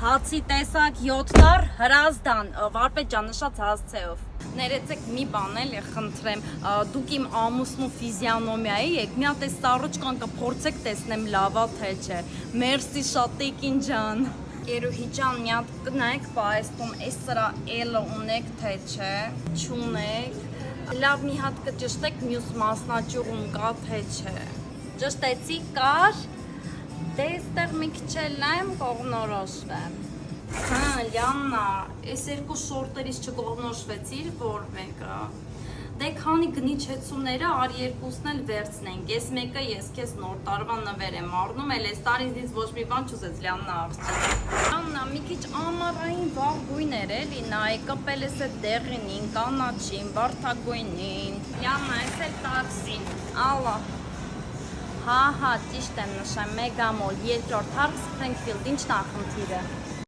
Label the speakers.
Speaker 1: Հացի տեսակ 7 տար հրազդան, վարպետ ջան նշած հասցեով։ Ներեցեք մի բան էլի խնդրեմ, դուք իմ ամուսնու ֆիզիոնոմիայի եք, մի հատ էս սառոճկան կփորձեք տեսնեմ լավա թե չէ։ Մերսի շատ տիկին ջան։ Գերուհի ջան, մի հատ կնայեք պայստում, էս սրա էլը ունեք թե չէ, չունեք։ Լավ մի հատ կճշտեք, մյուս մասնաճյուղում կա թե չէ։ Ճշտեցի կար։ Դե այստեղ մի քիչ էլ նայեմ կողնորոշվեմ։ Հա, Լիաննա, այս երկու շորտերից չկողնորոշվեցիր որ մեկը։ Դե քանի գնիչեցումները արի երկուսն էլ վերցնենք։ Այս մեկը ես քեզ նոր տարվա նվեր եմ առնում, էլ այս տարին ինձ ոչ մի բան չուզեց Լիաննա աղջիկ։ Լիաննա, մի քիչ ամառային վաղ գույներ էլի նայ, կպել ես այդ դեղինին, կանաչին, վարդագույնին։ Լիաննա, այս էլ տաքսին։ Ալա։ Հա, ճիշտ եմ նշեմ, Մեգամոլ, երկրորդ հարկ Սփրինգֆիլդ, ի՞նչն է խնդիրը։